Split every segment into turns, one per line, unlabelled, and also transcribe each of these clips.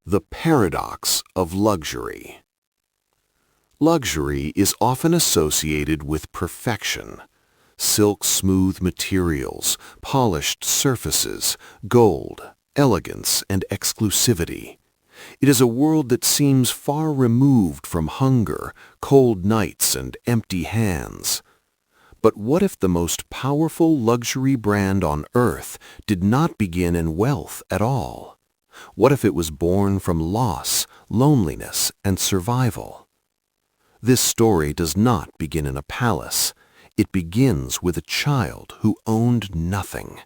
The paradox of luxury. Luxury is often associated with perfection. Silk-smooth materials, polished surfaces, gold, elegance, and exclusivity. It is a world that seems far removed from hunger, cold nights, and empty hands. But what if the most powerful luxury brand on earth did not begin in wealth at all? What if it was born from loss, loneliness, and survival? This story does not begin in a palace. It begins with a child who owned nothing.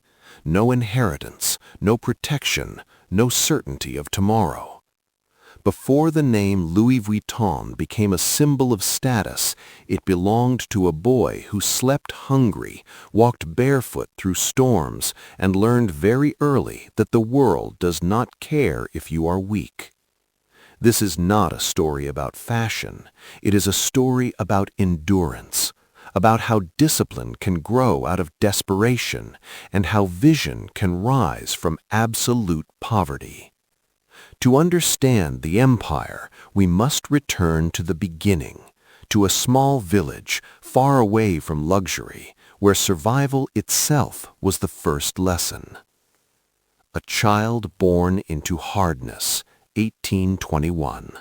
No inheritance, no protection, no certainty of tomorrow. Before the name Louis Vuitton became a symbol of status, it belonged to a boy who slept hungry, walked barefoot through storms, and learned very early that the world does not care if you are weak. This is not a story about fashion. It is a story about endurance, about how discipline can grow out of desperation, and how vision can rise from absolute poverty. To understand the empire, we must return to the beginning, to a small village far away from luxury, where survival itself was the first lesson. A child born into hardness, 1821.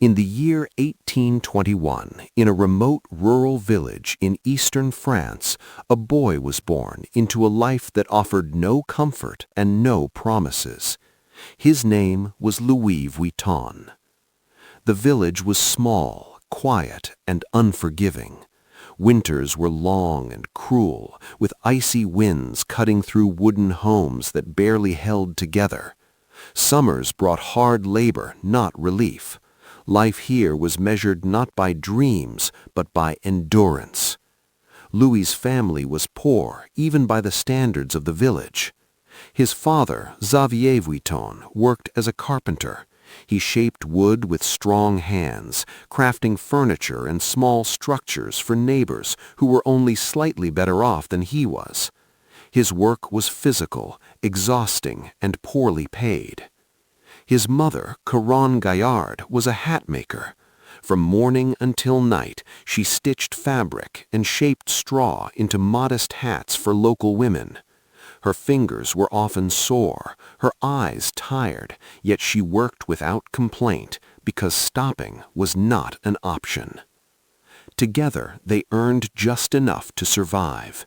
In the year 1821, in a remote rural village in eastern France, a boy was born into a life that offered no comfort and no promises. His name was Louis Vuitton. The village was small, quiet, and unforgiving. Winters were long and cruel, with icy winds cutting through wooden homes that barely held together. Summers brought hard labor, not relief. Life here was measured not by dreams, but by endurance. Louis's family was poor, even by the standards of the village. His father, Xavier Vuitton, worked as a carpenter. He shaped wood with strong hands, crafting furniture and small structures for neighbors who were only slightly better off than he was. His work was physical, exhausting, and poorly paid. His mother, Caron Gaillard, was a hat maker. From morning until night, she stitched fabric and shaped straw into modest hats for local women. Her fingers were often sore, her eyes tired, yet she worked without complaint because stopping was not an option. Together, they earned just enough to survive.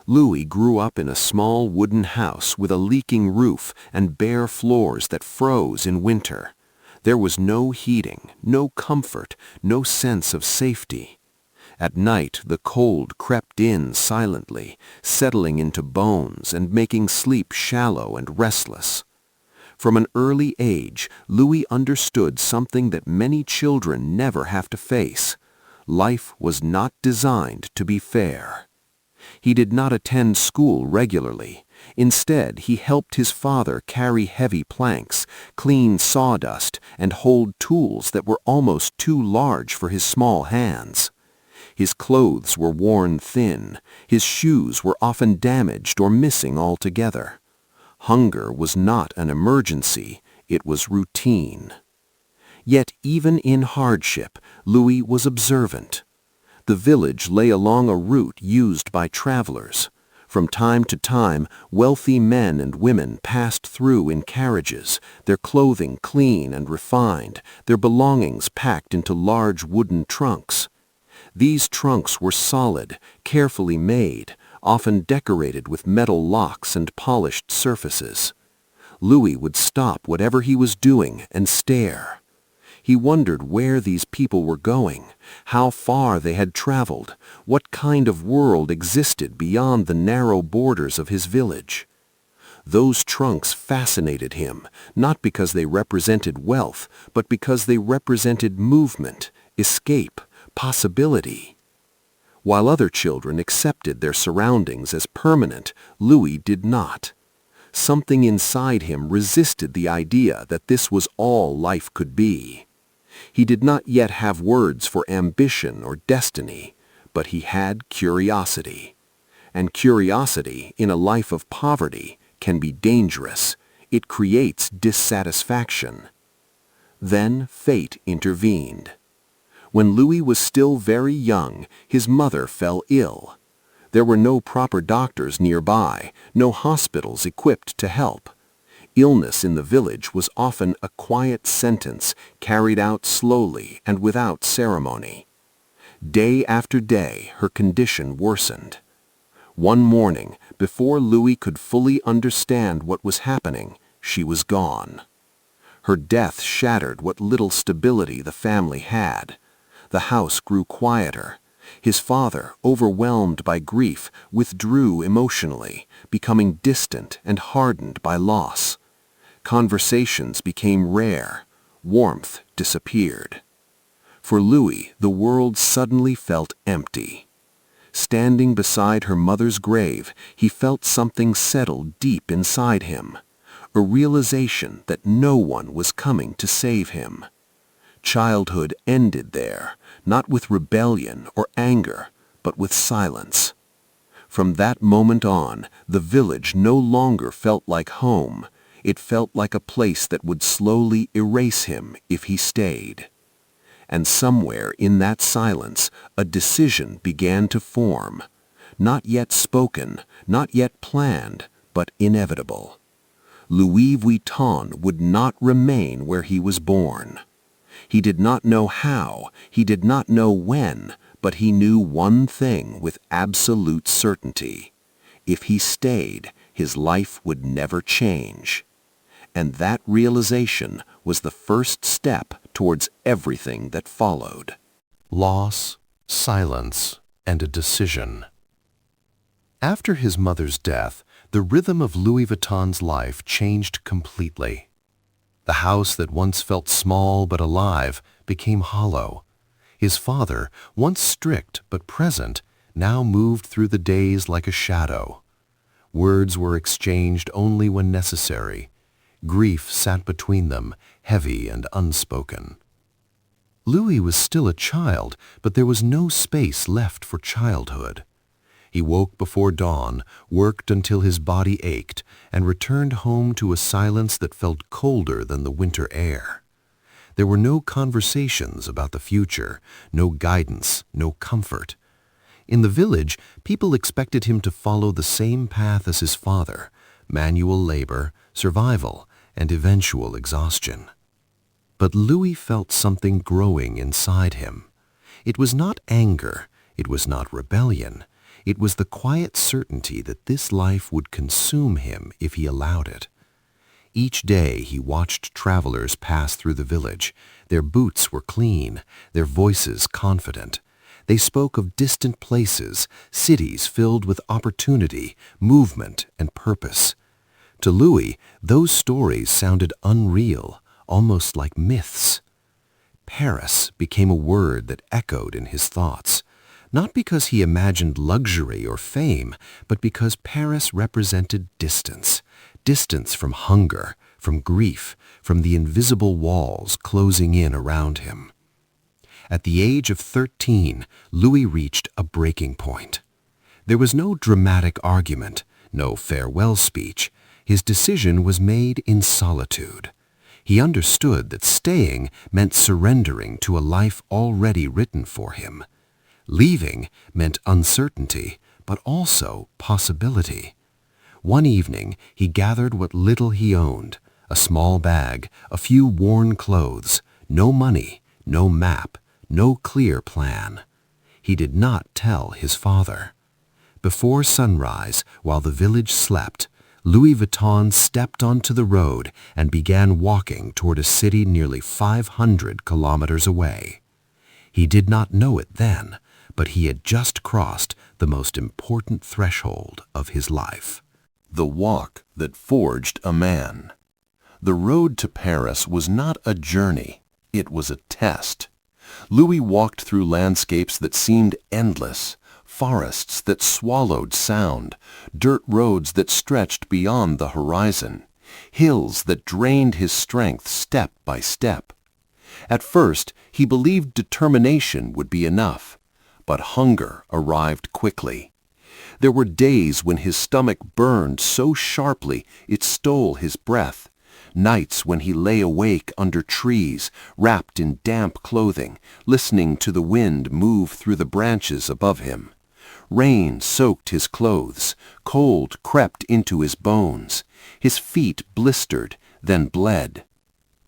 Louis grew up in a small wooden house with a leaking roof and bare floors that froze in winter. There was no heating, no comfort, no sense of safety. At night, the cold crept in silently, settling into bones and making sleep shallow and restless. From an early age, Louis understood something that many children never have to face. Life was not designed to be fair. He did not attend school regularly. Instead, he helped his father carry heavy planks, clean sawdust, and hold tools that were almost too large for his small hands. His clothes were worn thin. His shoes were often damaged or missing altogether. Hunger was not an emergency, it was routine. Yet even in hardship, Louis was observant. The village lay along a route used by travelers. From time to time, wealthy men and women passed through in carriages, their clothing clean and refined, their belongings packed into large wooden trunks. These trunks were solid, carefully made, often decorated with metal locks and polished surfaces. Louis would stop whatever he was doing and stare. He wondered where these people were going, how far they had traveled, what kind of world existed beyond the narrow borders of his village. Those trunks fascinated him, not because they represented wealth, but because they represented movement, escape, possibility. While other children accepted their surroundings as permanent, Louis did not. Something inside him resisted the idea that this was all life could be. He did not yet have words for ambition or destiny, but he had curiosity. And curiosity in a life of poverty can be dangerous. It creates dissatisfaction. Then fate intervened. When Louis was still very young, his mother fell ill. There were no proper doctors nearby, no hospitals equipped to help. Illness in the village was often a quiet sentence carried out slowly and without ceremony. Day after day, her condition worsened. One morning, before Louis could fully understand what was happening, she was gone. Her death shattered what little stability the family had. The house grew quieter. His father, overwhelmed by grief, withdrew emotionally, becoming distant and hardened by loss. Conversations became rare. Warmth disappeared. For Louis, the world suddenly felt empty. Standing beside her mother's grave, he felt something settle deep inside him, a realization that no one was coming to save him. Childhood ended there, not with rebellion or anger, but with silence. From that moment on, the village no longer felt like home. It felt like a place that would slowly erase him if he stayed. And somewhere in that silence, a decision began to form. Not yet spoken, not yet planned, but inevitable. Louis Vuitton would not remain where he was born. He did not know how, he did not know when, but he knew one thing with absolute certainty. If he stayed, his life would never change. And that realization was the first step towards everything that followed. Loss, silence, and a decision. After his mother's death, the rhythm of Louis Vuitton's life changed completely. The house that once felt small but alive became hollow. His father, once strict but present, now moved through the days like a shadow. Words were exchanged only when necessary. Grief sat between them, heavy and unspoken. Louis was still a child, but there was no space left for childhood. He woke before dawn, worked until his body ached, and returned home to a silence that felt colder than the winter air. There were no conversations about the future, no guidance, no comfort. In the village, people expected him to follow the same path as his father: manual labor, survival, and eventual exhaustion. But Louis felt something growing inside him. It was not anger, it was not rebellion. It was the quiet certainty that this life would consume him if he allowed it. Each day he watched travelers pass through the village. Their boots were clean, their voices confident. They spoke of distant places, cities filled with opportunity, movement, and purpose. To Louis, those stories sounded unreal, almost like myths. Paris became a word that echoed in his thoughts, not because he imagined luxury or fame, but because Paris represented distance, distance from hunger, from grief, from the invisible walls closing in around him. At the age of 13, Louis reached a breaking point. There was no dramatic argument, no farewell speech. His decision was made in solitude. He understood that staying meant surrendering to a life already written for him. Leaving meant uncertainty, but also possibility. One evening, he gathered what little he owned: a small bag, a few worn clothes, no money, no map, no clear plan. He did not tell his father. Before sunrise, while the village slept, Louis Vuitton stepped onto the road and began walking toward a city nearly 500 kilometers away. He did not know it then, but he had just crossed the most important threshold of his life. The walk that forged a man. The road to Paris was not a journey, it was a test. Louis walked through landscapes that seemed endless, forests that swallowed sound, dirt roads that stretched beyond the horizon, hills that drained his strength step by step. At first, he believed determination would be enough, but hunger arrived quickly. There were days when his stomach burned so sharply it stole his breath. Nights when he lay awake under trees, wrapped in damp clothing, listening to the wind move through the branches above him. Rain soaked his clothes, cold crept into his bones. His feet blistered, then bled.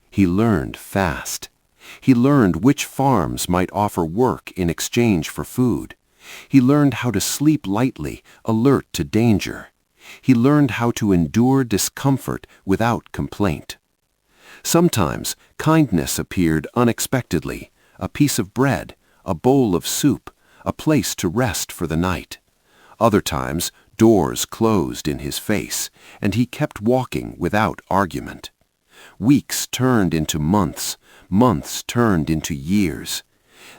He learned fast. He learned which farms might offer work in exchange for food. He learned how to sleep lightly, alert to danger. He learned how to endure discomfort without complaint. Sometimes kindness appeared unexpectedly, a piece of bread, a bowl of soup, a place to rest for the night. Other times, doors closed in his face, and he kept walking without argument. Weeks turned into months, months turned into years.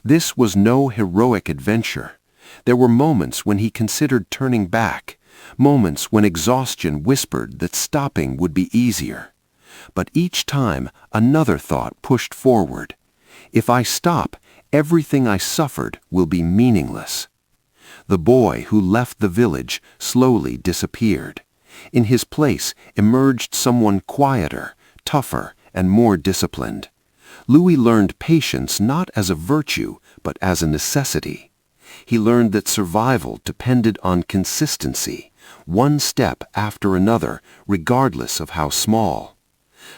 This was no heroic adventure. There were moments when he considered turning back, moments when exhaustion whispered that stopping would be easier. But each time, another thought pushed forward. If I stop, everything I suffered will be meaningless. The boy who left the village slowly disappeared. In his place emerged someone quieter, tougher, and more disciplined. Louis learned patience not as a virtue, but as a necessity. He learned that survival depended on consistency, one step after another, regardless of how small.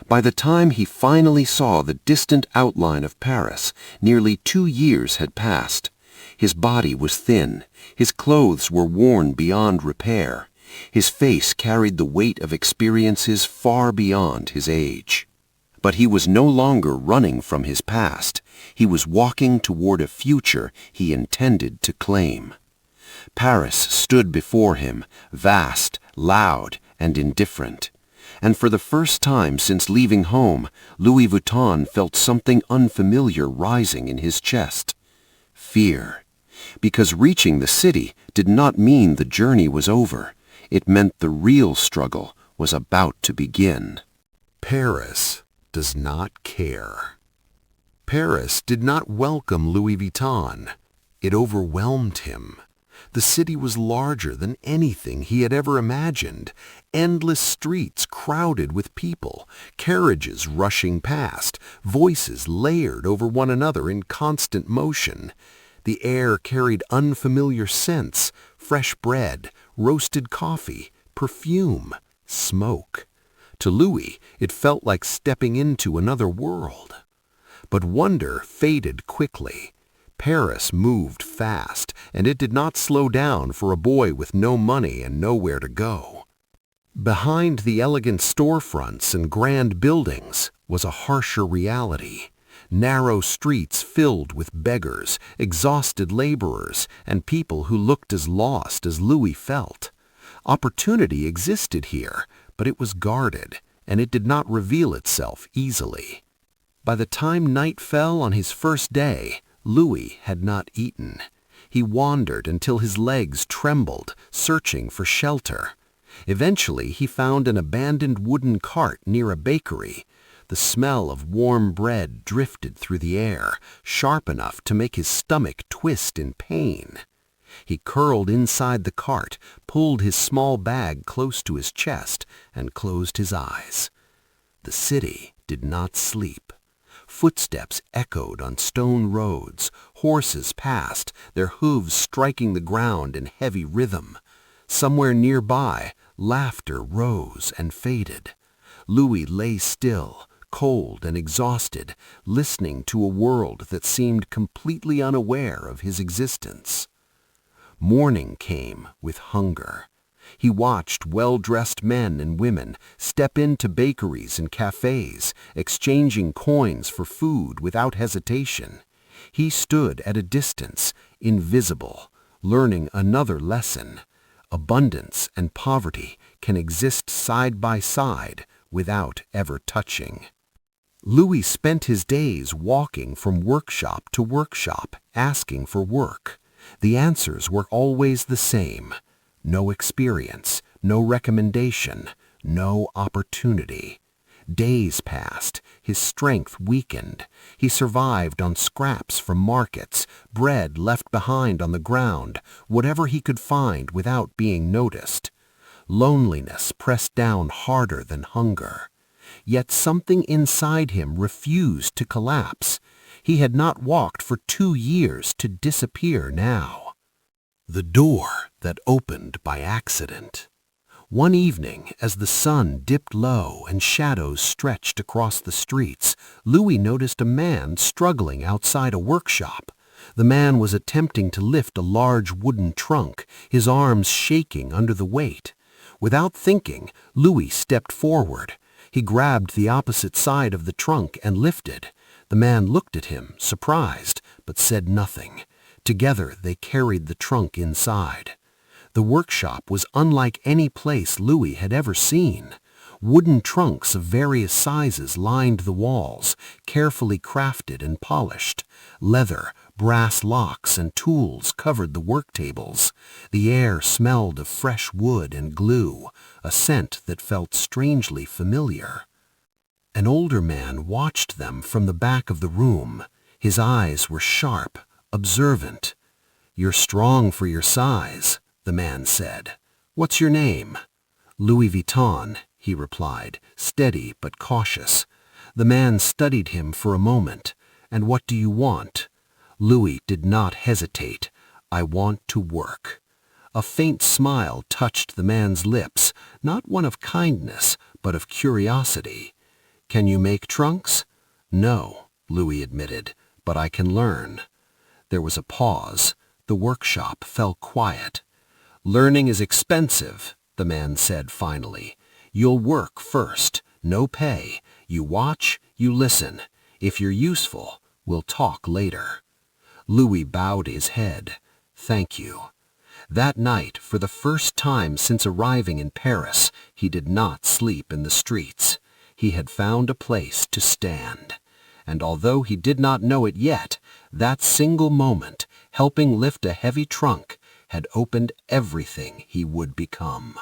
By the time he finally saw the distant outline of Paris, nearly 2 years had passed. His body was thin, his clothes were worn beyond repair, his face carried the weight of experiences far beyond his age. But he was no longer running from his past. He was walking toward a future he intended to claim. Paris stood before him, vast, loud, and indifferent. And for the first time since leaving home, Louis Vuitton felt something unfamiliar rising in his chest. Fear. Because reaching the city did not mean the journey was over. It meant the real struggle was about to begin. Paris does not care. Paris did not welcome Louis Vuitton. It overwhelmed him. The city was larger than anything he had ever imagined. Endless streets crowded with people, carriages rushing past, voices layered over one another in constant motion. The air carried unfamiliar scents, fresh bread, roasted coffee, perfume, smoke. To Louis, it felt like stepping into another world. But wonder faded quickly. Paris moved fast, and it did not slow down for a boy with no money and nowhere to go. Behind the elegant storefronts and grand buildings was a harsher reality. Narrow streets filled with beggars, exhausted laborers, and people who looked as lost as Louis felt. Opportunity existed here, but it was guarded, and it did not reveal itself easily. By the time night fell on his first day, Louis had not eaten. He wandered until his legs trembled, searching for shelter. Eventually, he found an abandoned wooden cart near a bakery. The smell of warm bread drifted through the air, sharp enough to make his stomach twist in pain. He curled inside the cart, pulled his small bag close to his chest, and closed his eyes. The city did not sleep. Footsteps echoed on stone roads. Horses passed, their hooves striking the ground in heavy rhythm. Somewhere nearby, laughter rose and faded. Louis lay still, cold and exhausted, listening to a world that seemed completely unaware of his existence. Morning came with hunger. He watched well-dressed men and women step into bakeries and cafes, exchanging coins for food without hesitation. He stood at a distance, invisible, learning another lesson. Abundance and poverty can exist side by side without ever touching. Louis spent his days walking from workshop to workshop, asking for work. The answers were always the same. No experience, no recommendation, no opportunity. Days passed, his strength weakened. He survived on scraps from markets, bread left behind on the ground, whatever he could find without being noticed. Loneliness pressed down harder than hunger. Yet something inside him refused to collapse. He had not walked for 2 years to disappear now. The door that opened by accident. One evening, as the sun dipped low and shadows stretched across the streets, Louis noticed a man struggling outside a workshop. The man was attempting to lift a large wooden trunk, his arms shaking under the weight. Without thinking, Louis stepped forward. He grabbed the opposite side of the trunk and lifted. The man looked at him, surprised, but said nothing. Together they carried the trunk inside. The workshop was unlike any place Louis had ever seen. Wooden trunks of various sizes lined the walls, carefully crafted and polished. Leather, brass locks, and tools covered the work tables. The air smelled of fresh wood and glue, a scent that felt strangely familiar. An older man watched them from the back of the room. His eyes were sharp, observant. "You're strong for your size," the man said. "What's your name?" "Louis Vuitton," he replied, steady but cautious. The man studied him for a moment. "And what do you want?" Louis did not hesitate. "I want to work." A faint smile touched the man's lips, not one of kindness, but of curiosity. "Can you make trunks?" "No," Louis admitted, "but I can learn." There was a pause. The workshop fell quiet. "Learning is expensive," the man said finally. "You'll work first. No pay. You watch, you listen. If you're useful, we'll talk later." Louis bowed his head. "Thank you." That night, for the first time since arriving in Paris, he did not sleep in the streets. He had found a place to stand. And although he did not know it yet, that single moment, helping lift a heavy trunk, had opened everything he would become.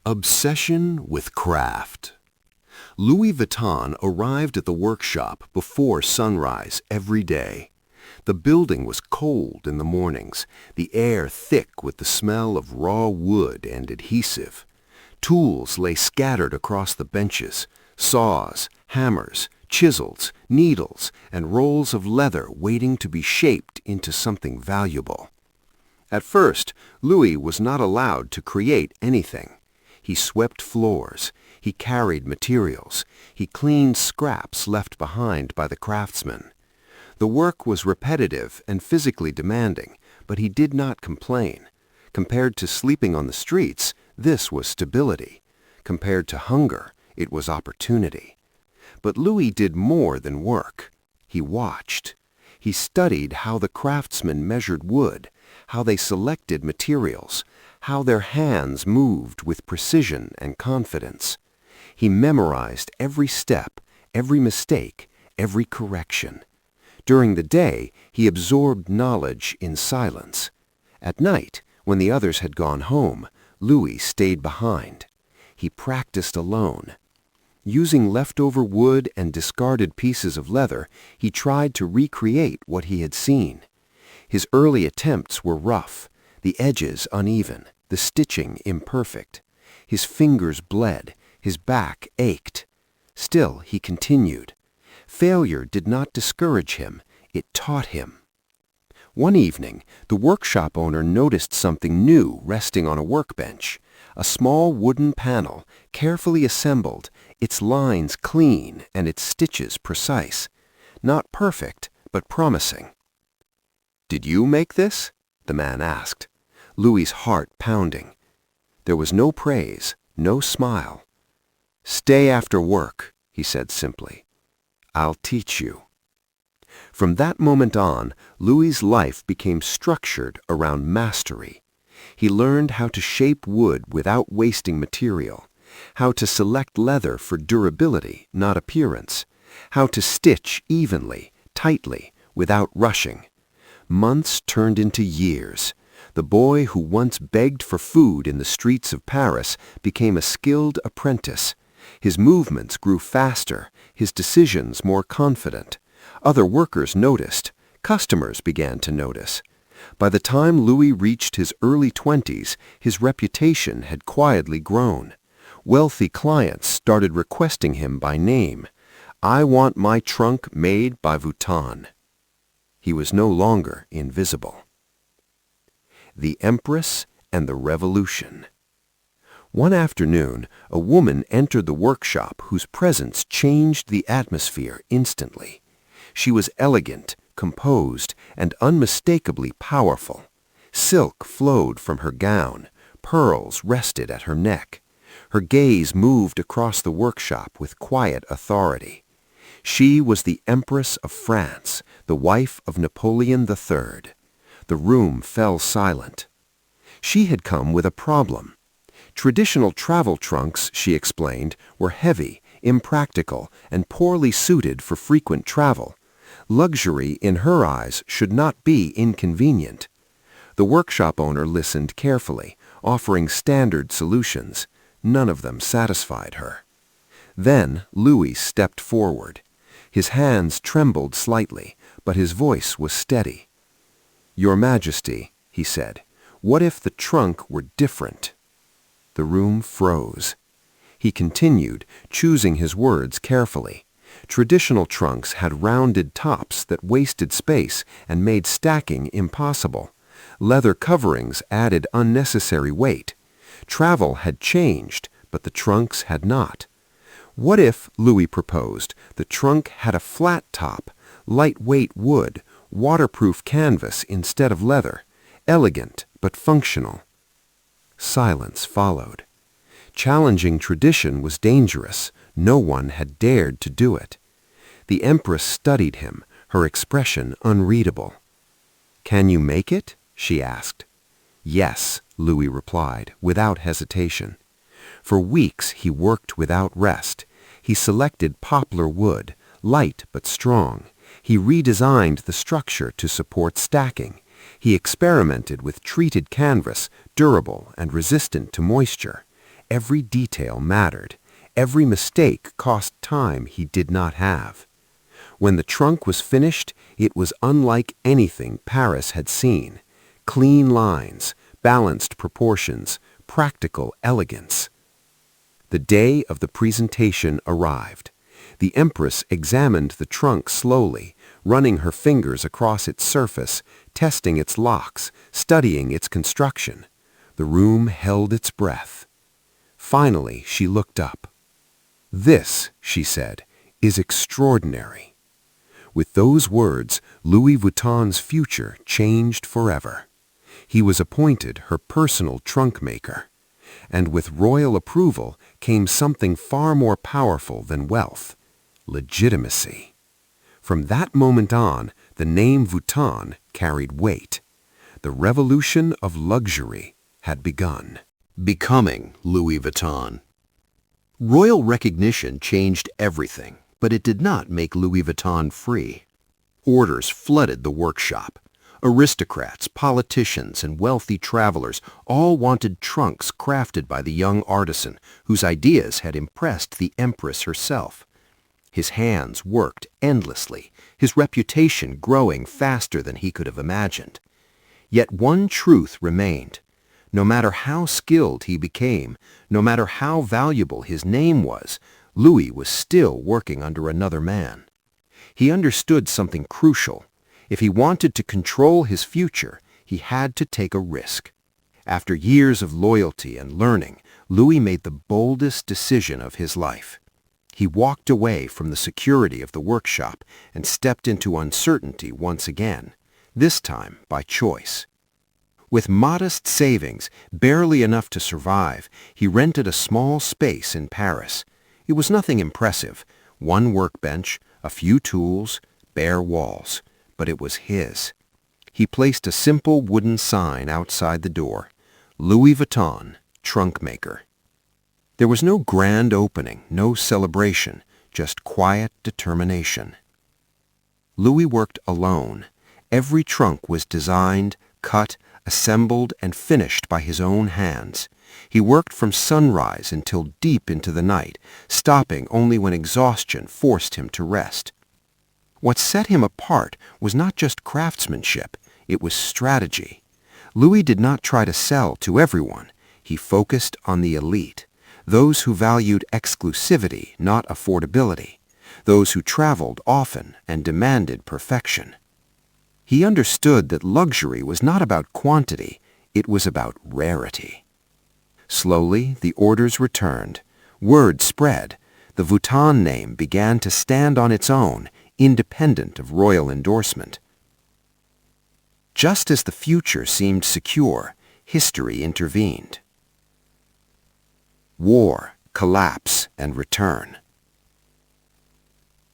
Obsession with craft. Louis Vuitton arrived at the workshop before sunrise every day. The building was cold in the mornings, the air thick with the smell of raw wood and adhesive. Tools lay scattered across the benches, saws, hammers, chisels, needles, and rolls of leather waiting to be shaped into something valuable. At first, Louis was not allowed to create anything. He swept floors, he carried materials, he cleaned scraps left behind by the craftsmen. The work was repetitive and physically demanding, but he did not complain. Compared to sleeping on the streets, this was stability. Compared to hunger, it was opportunity. But Louis did more than work. He watched. He studied how the craftsmen measured wood, how they selected materials, how their hands moved with precision and confidence. He memorized every step, every mistake, every correction. During the day, he absorbed knowledge in silence. At night, when the others had gone home, Louis stayed behind. He practiced alone. Using leftover wood and discarded pieces of leather, he tried to recreate what he had seen. His early attempts were rough, the edges uneven, the stitching imperfect. His fingers bled, his back ached. Still, he continued. Failure did not discourage him, it taught him. One evening, the workshop owner noticed something new resting on a workbench. A small wooden panel, carefully assembled, its lines clean and its stitches precise. Not perfect, but promising. "Did you make this?" the man asked, Louis's heart pounding. There was no praise, no smile. "Stay after work," he said simply. "I'll teach you." From that moment on, Louis's life became structured around mastery. He learned how to shape wood without wasting material, how to select leather for durability, not appearance, how to stitch evenly, tightly, without rushing. Months turned into years. The boy who once begged for food in the streets of Paris became a skilled apprentice.
His movements grew faster, his decisions more confident. Other workers noticed. Customers began to notice. By the time Louis reached his early 20s, his reputation had quietly grown. Wealthy clients started requesting him by name. "I want my trunk made by Vuitton." He was no longer invisible. The Empress and the Revolution. One afternoon, a woman entered the workshop whose presence changed the atmosphere instantly. She was elegant, composed, and unmistakably powerful. Silk flowed from her gown, pearls rested at her neck. Her gaze moved across the workshop with quiet authority. She was the Empress of France, the wife of Napoleon III. The room fell silent. She had come with a problem. Traditional travel trunks, she explained, were heavy, impractical, and poorly suited for frequent travel. Luxury, in her eyes, should not be inconvenient. The workshop owner listened carefully, offering standard solutions. None of them satisfied her. Then Louis stepped forward. His hands trembled slightly, but his voice was steady. "Your Majesty," he said, "what if the trunk were different?" The room froze. He continued, choosing his words carefully. Traditional trunks had rounded tops that wasted space and made stacking impossible. Leather coverings added unnecessary weight. Travel had changed, but the trunks had not. What if, Louis proposed, the trunk had a flat top, lightweight wood, waterproof canvas instead of leather, elegant but functional? Silence followed. Challenging tradition was dangerous. No one had dared to do it. The Empress studied him, her expression unreadable. "Can you make it?" she asked. "Yes," Louis replied, without hesitation. For weeks he worked without rest. He selected poplar wood, light but strong. He redesigned the structure to support stacking. He experimented with treated canvas, durable and resistant to moisture. Every detail mattered. Every mistake cost time he did not have. When the trunk was finished, it was unlike anything Paris had seen. Clean lines, balanced proportions, practical elegance. The day of the presentation arrived. The Empress examined the trunk slowly, running her fingers across its surface, testing its locks, studying its construction. The room held its breath. Finally, she looked up. "This," she said, "is extraordinary." With those words, Louis Vuitton's future changed forever. He was appointed her personal trunk maker. And with royal approval came something far more powerful than wealth: legitimacy. From that moment on, the name Vuitton carried weight. The revolution of luxury had begun.
Becoming Louis Vuitton. Royal recognition changed everything, but it did not make Louis Vuitton free. Orders flooded the workshop. Aristocrats, politicians, and wealthy travelers all wanted trunks crafted by the young artisan whose ideas had impressed the Empress herself. His hands worked endlessly, his reputation growing faster than he could have imagined. Yet one truth remained. No matter how skilled he became, no matter how valuable his name was, Louis was still working under another man. He understood something crucial. If he wanted to control his future, he had to take a risk. After years of loyalty and learning, Louis made the boldest decision of his life. He walked away from the security of the workshop and stepped into uncertainty once again, this time by choice. With modest savings, barely enough to survive, he rented a small space in Paris. It was nothing impressive: one workbench, a few tools, bare walls. But it was his. He placed a simple wooden sign outside the door: Louis Vuitton, trunk maker. There was no grand opening, no celebration, just quiet determination. Louis worked alone. Every trunk was designed, cut, assembled, and finished by his own hands.
He worked from sunrise until deep into the night, stopping only when exhaustion forced him to rest. What set him apart was not just craftsmanship, it was strategy. Louis did not try to sell to everyone. He focused on the elite, those who valued exclusivity, not affordability, those who traveled often and demanded perfection. He understood that luxury was not about quantity, it was about rarity. Slowly, the orders returned. Word spread. The Vuitton name began to stand on its own, independent of royal endorsement. Just as the future seemed secure, history intervened. War, collapse, and return.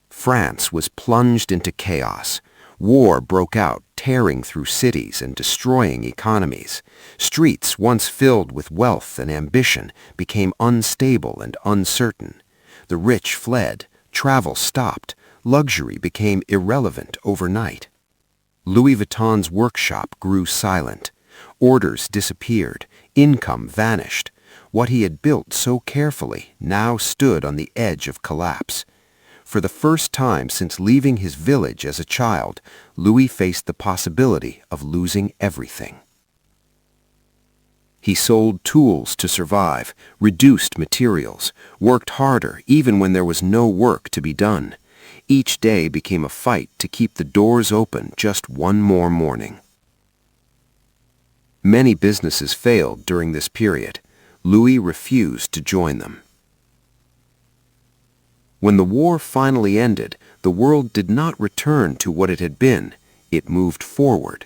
France was plunged into chaos. War broke out, tearing through cities and destroying economies. Streets once filled with wealth and ambition became unstable and uncertain. The rich fled, travel stopped, luxury became irrelevant overnight. Louis Vuitton's workshop grew silent. Orders disappeared, income vanished. What he had built so carefully now stood on the edge of collapse. For the first time since leaving his village as a child, Louis faced the possibility of losing everything. He sold tools to survive, reduced materials, worked harder even when there was no work to be done. Each day became a fight to keep the doors open just one more morning. Many businesses failed during this period. Louis refused to join them. When the war finally ended, the world did not return to what it had been. It moved forward.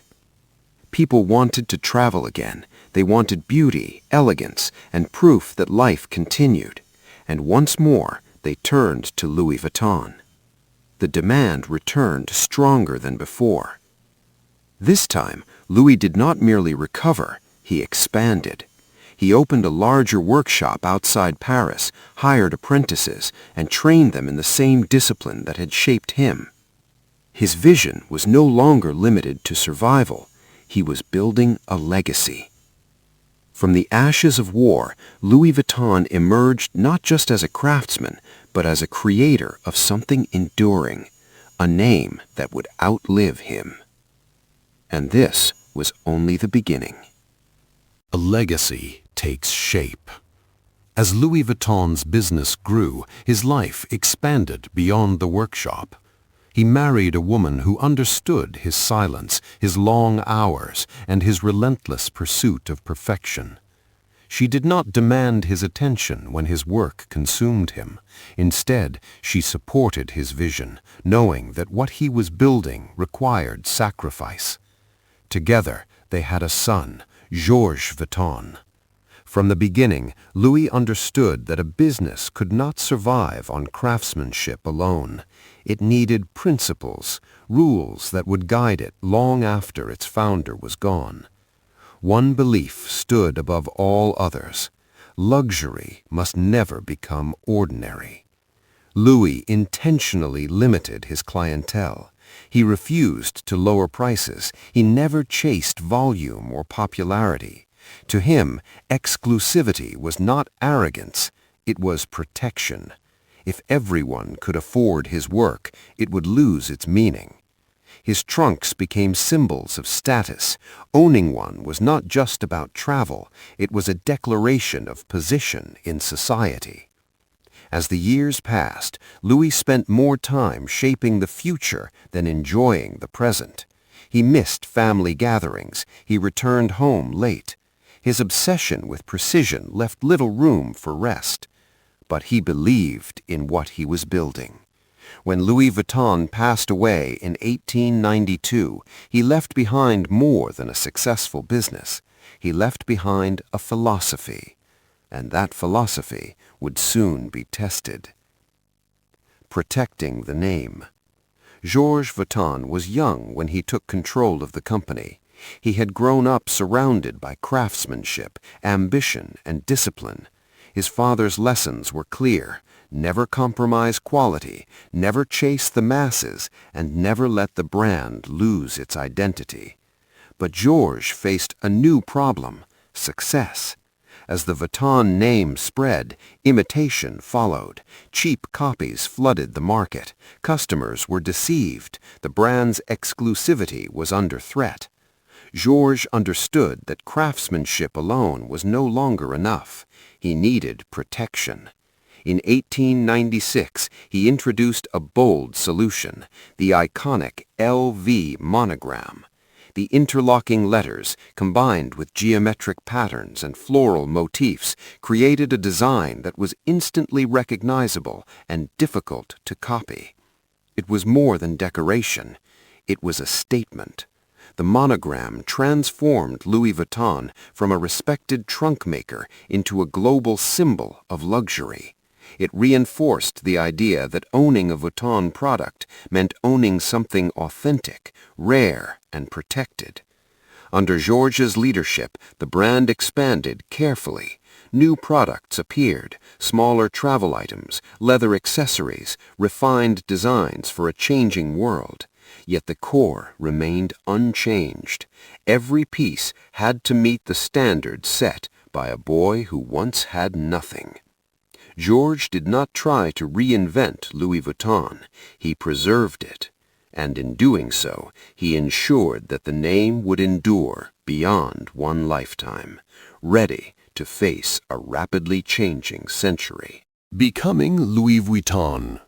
People wanted to travel again. They wanted beauty, elegance, and proof that life continued. And once more, they turned to Louis Vuitton. The demand returned stronger than before. This time, Louis did not merely recover, he expanded. He opened a larger workshop outside Paris, hired apprentices, and trained them in the same discipline that had shaped him. His vision was no longer limited to survival. He was building a legacy. From the ashes of war, Louis Vuitton emerged not just as a craftsman, but as a creator of something enduring, a name that would outlive him. And this was only the beginning.
A legacy takes shape. As Louis Vuitton's business grew, his life expanded beyond the workshop. He married a woman who understood his silence, his long hours, and his relentless pursuit of perfection. She did not demand his attention when his work consumed him. Instead, she supported his vision, knowing that what he was building required sacrifice. Together, they had a son, Georges Vuitton. From the beginning, Louis understood that a business could not survive on craftsmanship alone. It needed principles, rules that would guide it long after its founder was gone. One belief stood above all others. Luxury must never become ordinary. Louis intentionally limited his clientele. He refused to lower prices. He never chased volume or popularity. To him, exclusivity was not arrogance, it was protection. If everyone could afford his work, it would lose its meaning. His trunks became symbols of status. Owning one was not just about travel, it was a declaration of position in society. As the years passed, Louis spent more time shaping the future than enjoying the present. He missed family gatherings. He returned home late. His obsession with precision left little room for rest. But he believed in what he was building. When Louis Vuitton passed away in 1892, he left behind more than a successful business. He left behind a philosophy, and that philosophy would soon be tested. Protecting the name. Georges Vuitton was young when he took control of the company. He had grown up surrounded by craftsmanship, ambition, and discipline. His father's lessons were clear. Never compromise quality, never chase the masses, and never let the brand lose its identity. But Georges faced a new problem, success.
As the Vuitton name spread, imitation followed. Cheap copies flooded the market. Customers were deceived. The brand's exclusivity was under threat. Georges understood that craftsmanship alone was no longer enough. He needed protection. In 1896, he introduced a bold solution, the iconic LV monogram. The interlocking letters, combined with geometric patterns and floral motifs, created a design that was instantly recognizable and difficult to copy. It was more than decoration. It was a statement. The monogram transformed Louis Vuitton from a respected trunk maker into a global symbol of luxury. It reinforced the idea that owning a Vuitton product meant owning something authentic, rare, and protected. Under Georges' leadership, the brand expanded carefully. New products appeared, smaller travel items, leather accessories, refined designs for a changing world. Yet the core remained unchanged. Every piece had to meet the standards set by a boy who once had nothing. Georges did not try to reinvent Louis Vuitton. He preserved it. And in doing so, he ensured that the name would endure beyond one lifetime, ready to face a rapidly changing century.
Becoming Louis Vuitton.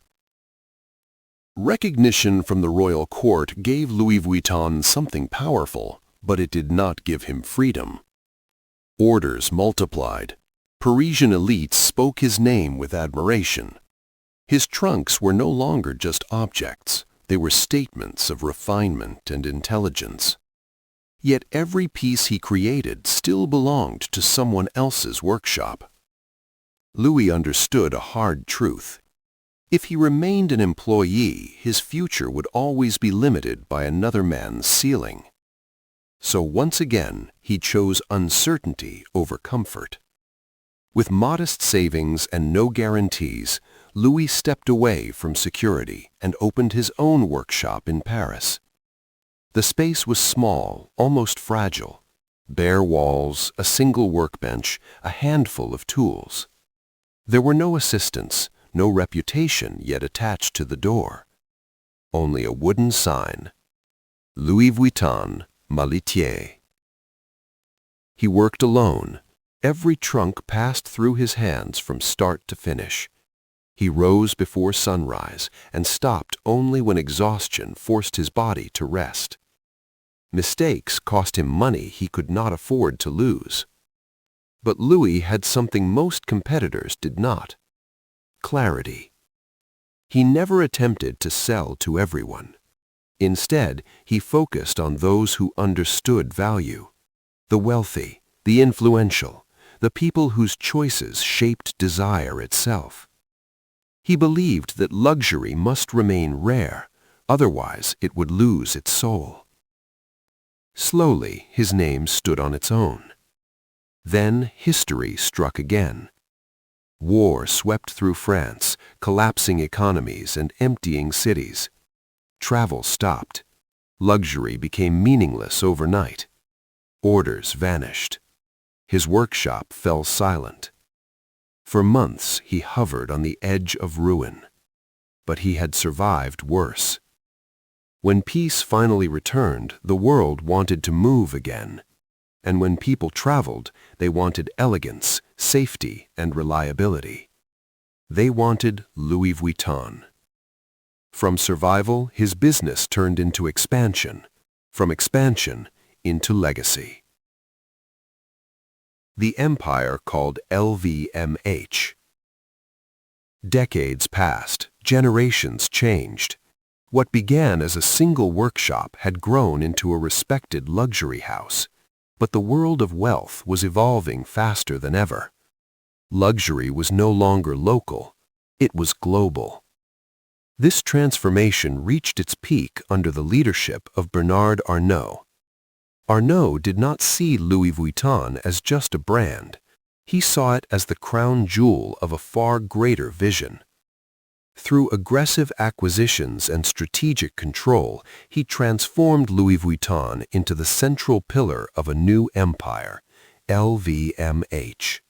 Recognition from the royal court gave Louis Vuitton something powerful, but it did not give him freedom. Orders multiplied. Parisian elites spoke his name with admiration. His trunks were no longer just objects. They were statements of refinement and intelligence. Yet every piece he created still belonged to someone else's workshop. Louis understood a hard truth. If he remained an employee, his future would always be limited by another man's ceiling. So once again, he chose uncertainty over comfort. With modest savings and no guarantees, Louis stepped away from security and opened his own workshop in Paris. The space was small, almost fragile. Bare walls, a single workbench, a handful of tools. There were no assistants, no reputation yet attached to the door. Only a wooden sign, Louis Vuitton, Malitier. He worked alone. Every trunk passed through his hands from start to finish. He rose before sunrise and stopped only when exhaustion forced his body to rest. Mistakes cost him money he could not afford to lose. But Louis had something most competitors did not: clarity. He never attempted to sell to everyone. Instead, he focused on those who understood value: the wealthy, the influential, the people whose choices shaped desire itself. He believed that luxury must remain rare, otherwise it would lose its soul. Slowly, his name stood on its own. Then history struck again. War swept through France, collapsing economies and emptying cities. Travel stopped. Luxury became meaningless overnight. Orders vanished. His workshop fell silent. For months he hovered on the edge of ruin. But he had survived worse. When peace finally returned, the world wanted to move again. And when people traveled, they wanted elegance, safety, and reliability. They wanted Louis Vuitton. From survival, his business turned into expansion. From expansion, into legacy. The empire called LVMH. Decades passed, generations changed. What began as a single workshop had grown into a respected luxury house. But the world of wealth was evolving faster than ever. Luxury was no longer local, it was global. This transformation reached its peak under the leadership of Bernard Arnault. Arnault did not see Louis Vuitton as just a brand. He saw it as the crown jewel of a far greater vision. Through aggressive acquisitions and strategic control, he transformed Louis Vuitton into the central pillar of a new empire, LVMH.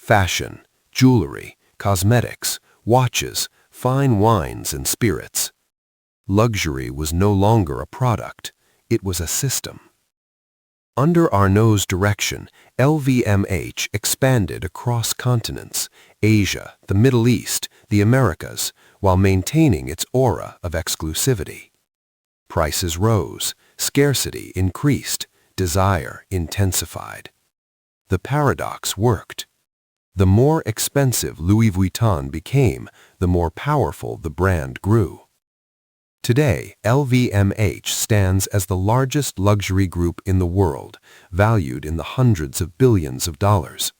fashion, jewelry, cosmetics, watches, fine wines and spirits. Luxury was no longer a product, it was a system. Under Arnault's direction, LVMH expanded across continents, Asia, the Middle East, the Americas, while maintaining its aura of exclusivity. Prices rose, scarcity increased, desire intensified. The paradox worked. The more expensive Louis Vuitton became, the more powerful the brand grew. Today, LVMH stands as the largest luxury group in the world, valued in the hundreds of billions of dollars.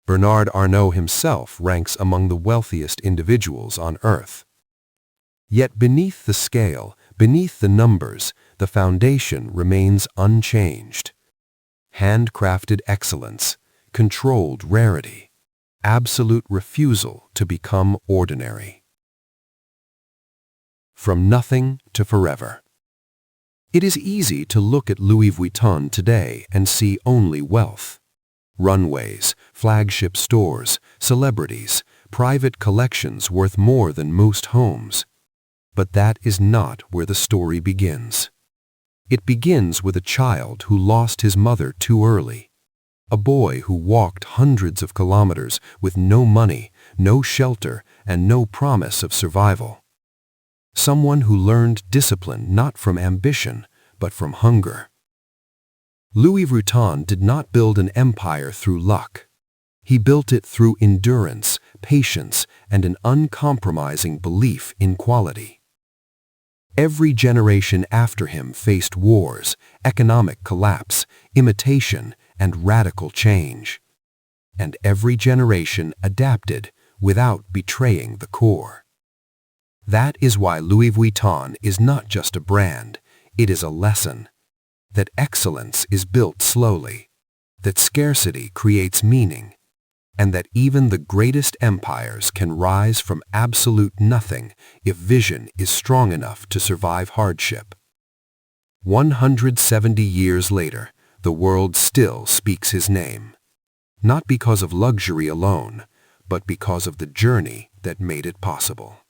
Bernard Arnault himself ranks among the wealthiest individuals on earth. Yet beneath the scale, beneath the numbers, the foundation remains unchanged. Handcrafted excellence, controlled rarity, absolute refusal to become ordinary. From nothing to forever. It is easy to look at Louis Vuitton today and see only wealth. Runways, flagship stores, celebrities, private collections worth more than most homes. But that is not where the story begins. It begins with a child who lost his mother too early. A boy who walked hundreds of kilometers with no money, no shelter, and no promise of survival. Someone who learned discipline not from ambition, but from hunger. Louis Vuitton did not build an empire through luck. He built it through endurance, patience, and an uncompromising belief in quality. Every generation after him faced wars, economic collapse, imitation, and radical change. And every generation adapted without betraying the core. That is why Louis Vuitton is not just a brand, it is a lesson. That excellence is built slowly, that scarcity creates meaning, and that even the greatest empires can rise from absolute nothing if vision is strong enough to survive hardship. 170 years later, the world still speaks his name, not because of luxury alone, but because of the journey that made it possible.